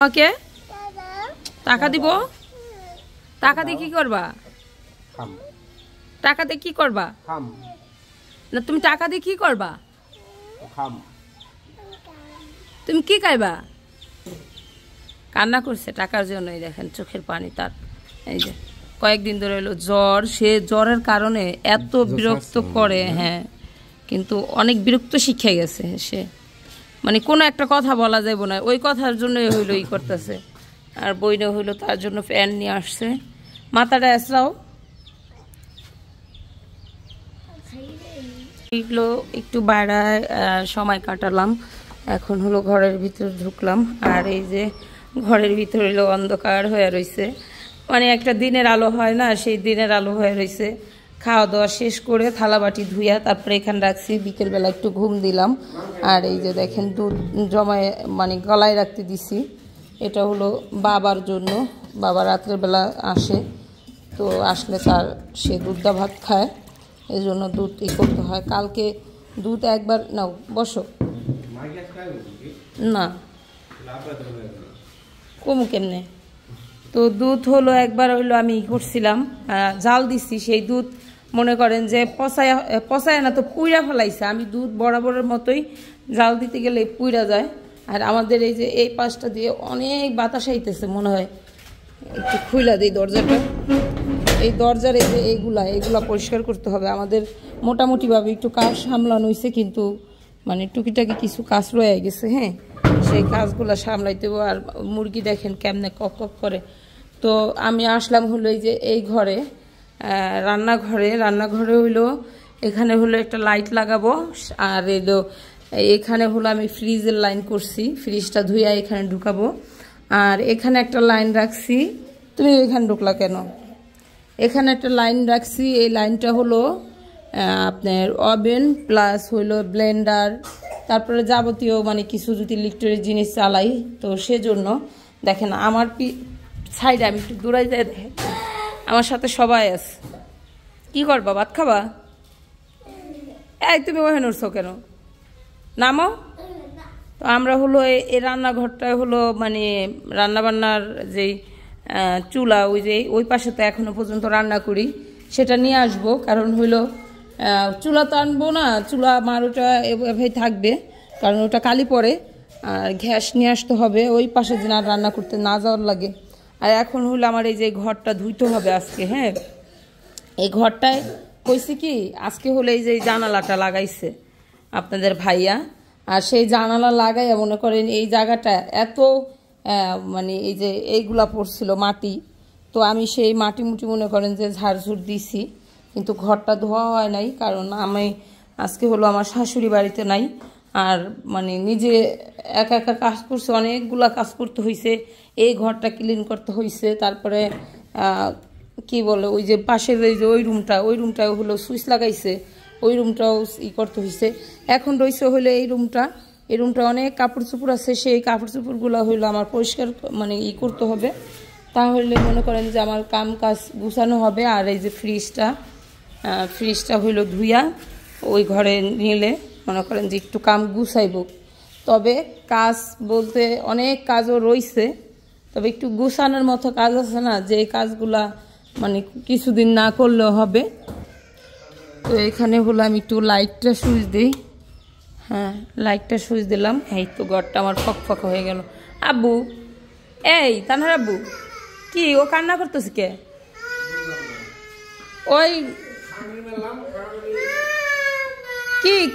ওকে টাকা দিব। টাকা দিয়ে কি করবা? টাকা দিয়ে কি করবা? না তুমি টাকা দিয়ে কি করবা? তুমি কি খাইবা? কান্না করছে টাকার জন্য। দেখেন চোখের পানি তার। এই যে কয়েকদিন ধরে হলো জ্বর, সে জ্বরের কারণে এত বিরক্ত করে। হ্যাঁ, কিন্তু অনেক বিরক্ত শিখে গেছে সে, মানে কোনো একটা কথা বলা যাইব না, ওই কথার জন্যই হইলো ই করতেছে। আর বইনে হইলো তার জন্য ফ্যান নিয়ে আসছে। মাথাটা আসরাও। এগুলো একটু বাইরে সময় কাটালাম, এখন হলো ঘরের ভিতর ঢুকলাম। আর এই যে ঘরের ভিতর হইলো অন্ধকার হয়ে রয়েছে, মানে একটা দিনের আলো হয় না, সেই দিনের আলো হয়ে রয়েছে। খাওয়া দাওয়া শেষ করে থালা বাটি ধুইয়া তারপরে এখানে রাখছি। বিকেলবেলা একটু ঘুম দিলাম। আর এই যে দেখেন দুধ জমায়, মানে গলায় রাখতে দিছি। এটা হলো বাবার জন্য, বাবা রাত্রের বেলা আসে, তো আসলে তার সে দুধটা ভাত খায়, এই জন্য দুধ ই করতে হয়। কালকে দুধ একবার নাও বসো না কমু কেমনে, তো দুধ হলো একবার হইলো আমি ই করছিলাম, জাল দিছি। সেই দুধ মনে করেন যে পচায় না তো পুইরা ফেলাইছে। আমি দুধ বরাবরের মতোই জাল দিতে গেলে পুইরা যায়। আর আমাদের এই যে এই পাশটা দিয়ে অনেক বাতাস আইতেছে, মনে হয় একটু খুইলা দিই দরজাটা। এই দরজার এই যে এইগুলা পরিষ্কার করতে হবে আমাদের। মোটামুটিভাবে একটু কাজ সামলানো হয়েছে, কিন্তু মানে টুকিটাকি কিছু কাজ রয়ে গেছে। হ্যাঁ, সেই কাজগুলো সামলাইতে হবে। আর মুরগি দেখেন কেমনে কক কক করে। তো আমি আসলাম হলো এই যে এই ঘরে, রান্নাঘরে হইলো এখানে হলো একটা লাইট লাগাবো। আর এলো এখানে হলো আমি ফ্রিজের লাইন করছি, ফ্রিজটা ধুইয়া এখানে ঢুকাবো। আর এখানে একটা লাইন রাখছি। তুমি এখানে ঢুকলা কেন? এখানে একটা লাইন রাখছি, এই লাইনটা হলো আপনার ওভেন প্লাস হইলো ব্লেন্ডার, তারপরে যাবতীয় মানে কিছু যদি ইলেকট্রিক জিনিস চালাই, তো সেজন্য দেখেন আমার সাইডে আমি একটু দূরাই যাই, দেখেন আমার সাথে সবাই আছে। কি করবা, ভাত খাবা? এই তুমি ওখানে উঠছো কেন, নামো। তো আমরা হলো এই রান্নাঘরটায় হলো মানে রান্নাবান্নার যেই চুলা, ওই যে ওই পাশে তো এখনো পর্যন্ত রান্না করি, সেটা নিয়ে আসবো। কারণ হইলো চুলা তো আনবো না, চুলা আমার ওটা এভাবেই থাকবে, কারণ ওটা কালি পড়ে। আর গ্যাস নিয়ে আসতে হবে, ওই পাশে যেন আর রান্না করতে না যাওয়ার লাগে। আর এখন হলো আমার এই যে ঘরটা ধুইতে হবে আজকে। হ্যাঁ, এই ঘরটায় কইছে কি আজকে হলো এই যে জানালাটা লাগাইছে আপনাদের ভাইয়া। আর সেই জানালা লাগাইয়া মনে করেন এই জায়গাটা এত মানে এই যে এইগুলা পড়ছিল মাটি, তো আমি সেই মাটি মুটি মনে করেন যে ঝাড়ঝুড় দিছি, কিন্তু ঘরটা ধোয়া হয় নাই। কারণ আমি আজকে হলো আমার শাশুড়ি বাড়িতে নাই। আর মানে নিজে একা একা কাজ করছে, অনেকগুলা কাজ করতে হয়েছে। এই ঘরটা ক্লিন করতে হয়েছে, তারপরে কি বলে ওই যে পাশের এই যে ওই রুমটাও হলো সুইচ লাগাইছে, ওই রুমটাও ই করতে হয়েছে। এখন রয়েছে হইলো এই রুমটা অনেক কাপড় চোপড় আছে, সেই কাপড় চোপড়গুলো হইলো আমার পরিষ্কার মানে ই করতে হবে, তাহলে মনে করেন যে আমার কাম কাজ গুছানো হবে। আর এই যে ফ্রিজটা হইলো ধুইয়া ওই ঘরে নিলে মনে করেন যে একটু কাম গুছাইব। তবে কাজ বলতে অনেক কাজও রয়েছে, তবে একটু গুছানোর মতো কাজ আছে না, যে কাজগুলা মানে কিছুদিন না করলেও হবে। তো এখানে হলো আমি একটু লাইটটা সুইচ দিই। হ্যাঁ, লাইটটা সুইচ দিলাম। এই তো ঘরটা আমার ফক হয়ে গেল। আব্বু, এই তানহার আব্বু, কি ও কান্না করতেছে কে? ওই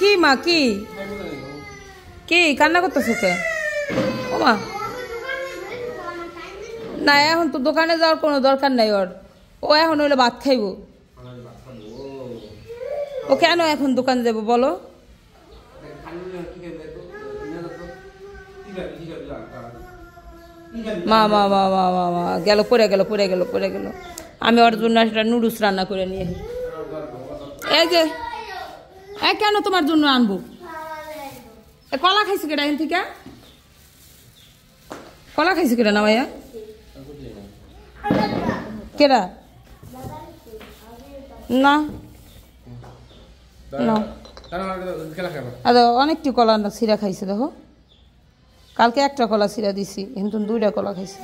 কি মা, কি কান্না করতেছে কে? ও মা, না এখন তো দোকানে যাওয়ার কোনো দরকার নাই ওর, ও এখন হইলে ভাত খাইব। ও কেন এখন দোকানে যাবো বলো? মা গেল পড়ে গেল। আমি ওর জন্য একটা নুডলস রান্না করে নিয়ে এই যে কেন তোমার জন্য আনবো। কলা খাইছি কেটা এখান থেকে? কলা খাইছি কেটা না ভাইয়া? কেটা না অনেকটি কলা ছিঁড়া খাইছে, দেখো কালকে একটা কলা ছিঁড়া দিছি, কিন্তু 2টা কলা খাইছি।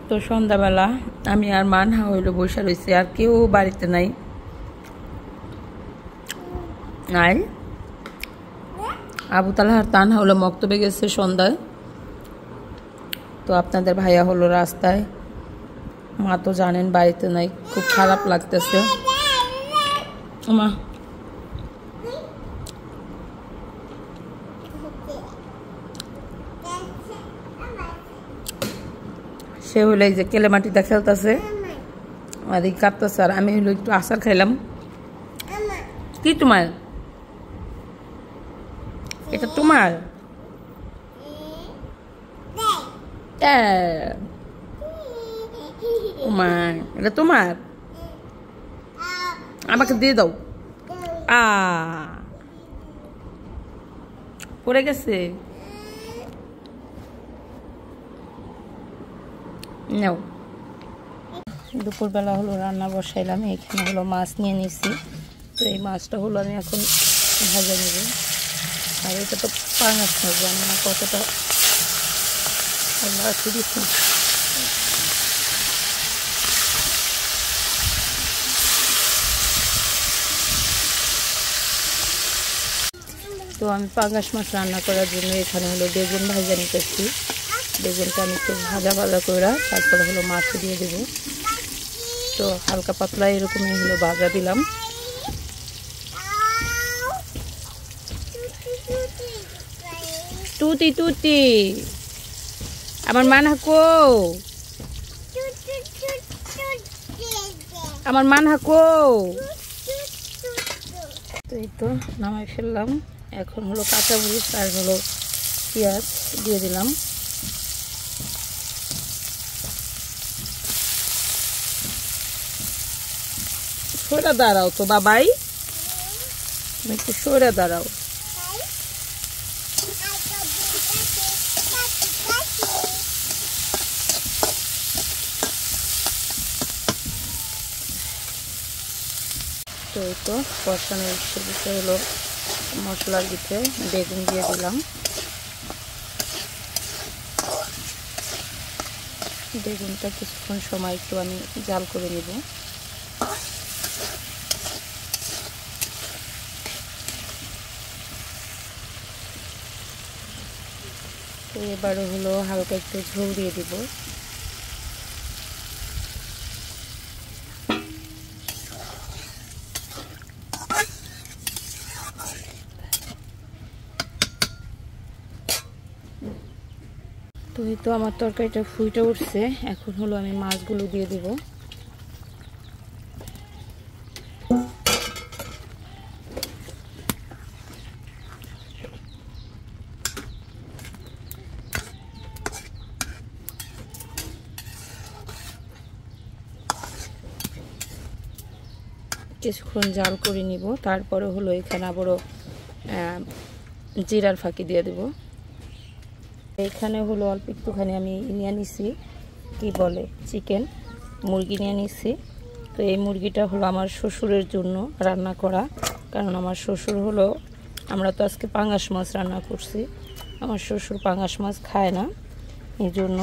তো সন্ধ্যাবেলা আমি আর মানহা হইলো বসে রয়েছে, আর কেউ বাড়িতে নাই। নাই, আবু তালহার তানহা হলো মক্তবে গেছে সন্ধ্যায়। তো আপনাদের ভাইয়া হলো রাস্তায়, মা তো জানেন বাড়িতে নাই, খুব খারাপ লাগতেছে। মা সে হলো এই যে কেলেমাটিটা খেলতেছে আর এই কাটতেছে, আর আমি হলো একটু আচার খাইলাম। কি তোমার এটা? তোমার এটা তোমার? আমাকে দিয়ে দাও। পড়ে গেছে, নাও। দুপুরবেলা হলো রান্না বসাইলাম, এখানে হলো মাছ নিয়ে নিছি। তো এই মাছটা হলো আমি এখন ভাজা নেব। আর এটা তো পাঙাশ মাছ, জানি না কতটা দিচ্ছি। তো আমি পাঙাশ মাছ রান্না করার জন্য এখানে হলো বেগুন ভাজা নিতেছি। বেগুনটা আমি একটু ভাজা ভাজা করে তারপরে হলো মাছ দিয়ে দেব। তো হালকা পাতলা এরকমই হলো ভাজা দিলাম। তুতি তুতি আমার মানহা কো, আমার মানহা কো। তো এই তো নামাই ফেললাম। এখন হলো কাঁচামরিচ আর হলো পেঁয়াজ দিয়ে দিলাম। সরে দাঁড়াও তো বাবাই, তুমি একটু সরে দাঁড়াও। তো এই তো কষানোর বিষয় হলো মশলার ভিতরে বেগুন দিয়ে দিলাম। বেগুনটা কিছুক্ষণ সময় একটু আমি জাল করে নেব। তো এবারে হলো হালকা একটু ঝোল দিয়ে দিব। তো এই তো আমার তরকারিটা ফুটে উঠছে, এখন হলো আমি মাছগুলো দিয়ে দিব। কিছুক্ষণ জাল করে নিব, তারপরে হলো এখানে আবারও জিরার ফাঁকি দিয়ে দেব। এখানে হলো অল্প একটুখানি আমি নিয়ে নিছি, কি বলে চিকেন মুরগি নিয়ে নিছি। তো এই মুরগিটা হলো আমার শ্বশুরের জন্য রান্না করা, কারণ আমার শ্বশুর হলো, আমরা তো আজকে পাঙাশ মাছ রান্না করছি, আমার শ্বশুর পাঙাশ মাছ খায় না, এই জন্য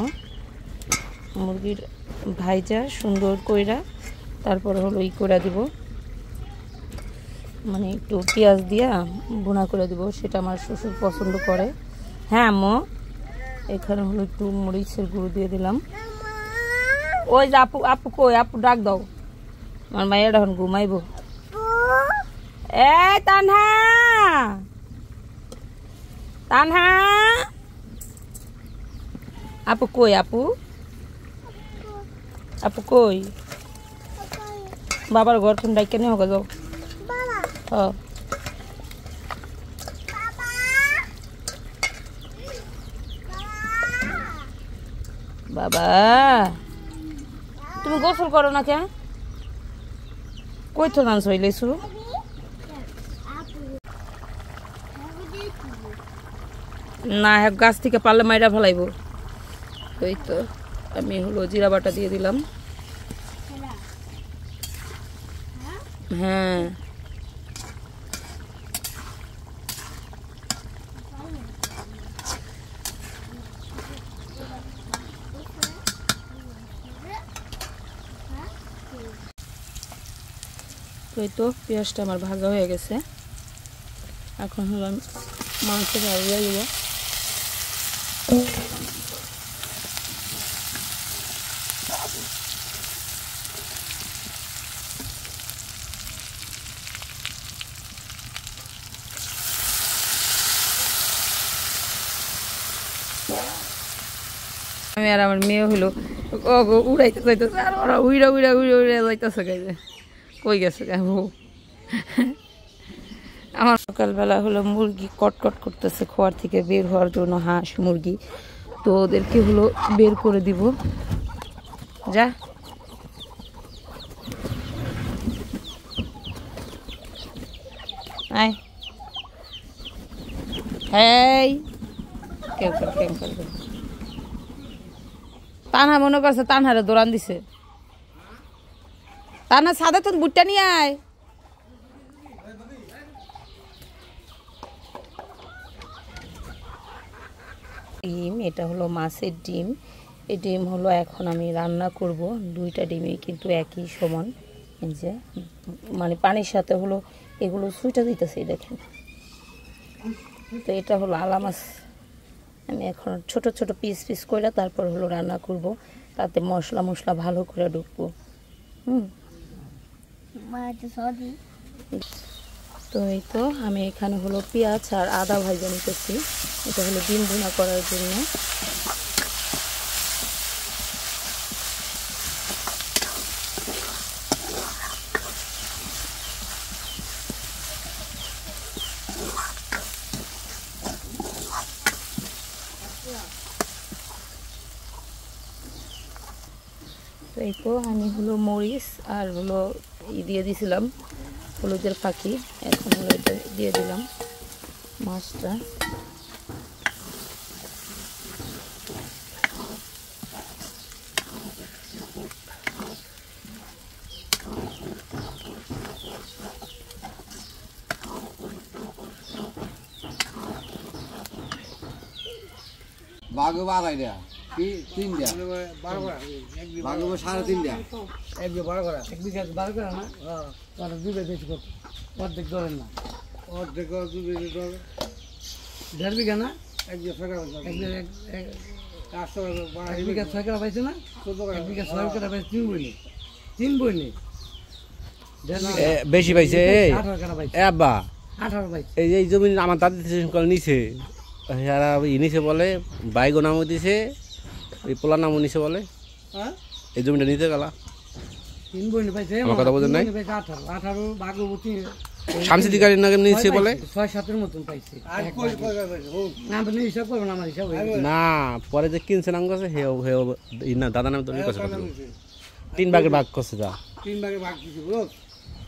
মুরগির ভাইজা সুন্দর কইরা তারপরে হলো করে দিব, মানে একটু পেঁয়াজ দিয়া ভুনা করে দিব, সেটা আমার শ্বশুর পছন্দ করে। হ্যাঁ আম্মু, এখানে হলো একটু মরিচের গুঁড়ো দিয়ে দিলাম। ওই যে আপু, আপু কই? আপু ডাক দাও, আমার মায়ের এখন ঘুমাইব। এই তানহা, তানহা, আপু কই? আপু, আপু কই? বাবার ঘর কোন ডাইকে নিয়ে হোক যাও। বাবা তুমি গোসল করো না কে? কই তো নাচ হইলেছু? না গাছ থেকে পারলে মাইরা ফেলাইব। ওই তো আমি হলো জিরা বাটা দিয়ে দিলাম। হ্যাঁ তো এই তো পেঁয়াজটা আমার ভাজা হয়ে গেছে, এখন হলো আমি মাংসটা দিয়ে দেবো। আমি আর আমার মেয়ে হইলো উড়াইতে যাইতেছে, আর ওরা উইরা উইরা উইরা উইরা যাইতেছে, গাইছে কই গেছে বউ। আমার সকালবেলা হলো মুরগি কটকট করতেছে খোয়ার থেকে বের হওয়ার জন্য, হাঁস মুরগি, তো ওদেরকে হলো বের করে দিব। যা আয়, হেই কেউ করবে। তানহা মনে করছে তানহারে দৌড়ান দিছে, তানহা সাদা তো বুটটা নিয়ে আয়। ডিম, এটা হলো মাছের ডিম। এই ডিম হলো এখন আমি রান্না করব। দুইটা ডিমই কিন্তু একই সমান, এই যে মানে পানির সাথে হলো এগুলো সুইটা দিতেছে দেখেন। তো এটা হলো আলা মাছ, আমি এখন ছোট ছোট পিস পিস করে তারপর হলো রান্না করব, তাতে মশলা মশলা ভালো করে ঢুকবো। তো এই তো আমি এখানে হলো পেঁয়াজ আর আদা ভাজা নিতেছি, এটা হলো ডিম ভুনা করার জন্য। তো এই তো আমি হলো মরিচ আর হলো দিয়ে দিয়েছিলাম হলুদের ফাঁকি, এখন হলো এটা দিয়ে দিলাম মাছটা। বাঘ বাড়াই দেয়া তিন দেয়া বাঘ 3.5 দেয়া একদিকে বড় করা এক বিঘা বার করা না, ওটা দুধে বেশি করতো, অর্ধেক ধরেন না, অর্ধেক দুধে ধরে 1.5 বিঘা না, এক বিঘা 6 কাটা, এক বিঘা 6 কাটা পাইছে না, 1 বিঘা 6 কাটা পাইছে, 3 বইনি বেশি পাইছে 18 কাটা পাইছে, আব্বা 18 পাইছে। এই জমি আমার দাদি নিছে, নিচে বলে বাইগো নামও দিছে, এই পোলা নামও নিচে বলে, এই জমিটা নিতে গেলা 3 বইনি পাইছে, আমার কথা বোঝেন নাই, 18 ভাগবতী শামসিদ্দিকারীর নাকি নিচে বলে 6-7 মতন পাইছে। না আপনি হিসাব করবেন, আমার হিসাব না, পরে যে কিনছে নাম করছে হে না দাদা নামে তো 3 ভাগের ভাগ করছে, যা 3 ভাগে ভাগ দিছি বলো,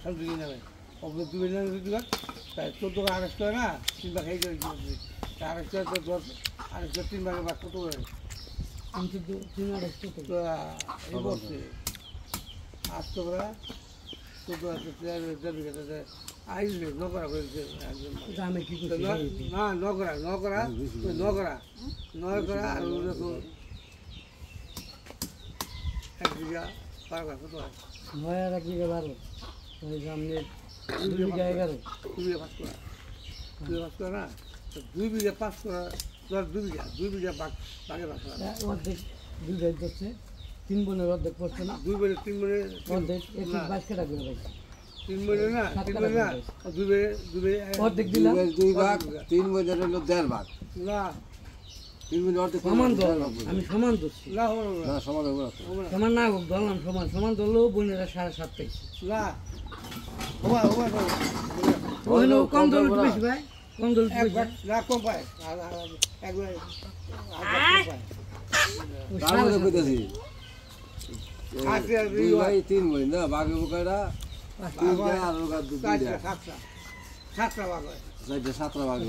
সব দুই নামে অবল দুই নামে দুই ভাগ, তাই 14 কা আরেস্ট হয় না, 3 ভাগ হয়ে গেছে, আরেস্ট হয় তো 10 আরেস্ট 3 ভাগে ভাগ কত হয়, 3 আরেস্ট তো এই বলছে আস্তো করা 14 আছে 4 বিঘাতে আইলে নকরা করেছে একদম, আমি কি করছি না নকরা আর ওরকম 1 বিঘা পার কত হয়, 9 আর 1 বিঘা 12, ওই সামনে 2 বিঘা 11, 2 বিঘা 5 করা, 2 বিঘা 5 করা না, 2 বিঘা 5 করা, 2 বিঘা বাগে ভাগ করা, অর্ধেক 2 বিঘা করছে, 3 বোনের অর্ধেক করছে না, 2 বোনের 3 বোনের অর্ধেক 22 কাটা করে পাইছে, 3 বোনের না 3 বোনের না, 2 বিঘা অর্ধেক দিলাম, 2 ভাগ 3 বোনের হলো 1.5 ভাগ না 3 বোনের অর্ধেক সমান ধরলাম, আমি সমান ধরছি না, সমান হবে সমান না ধরলাম, সমান ধরলেও বোনেরা 7.5 পাইছে না, ওখানে কম দল বেশি ভাই, কম দল না কম পায়, একবার তার মধ্যে কইতাছি 2 ভাই 3 বোন না, বাঘে বোকাটা 3 আর ওগা 2 7টা ভাগ হয়, 7টা ভাগ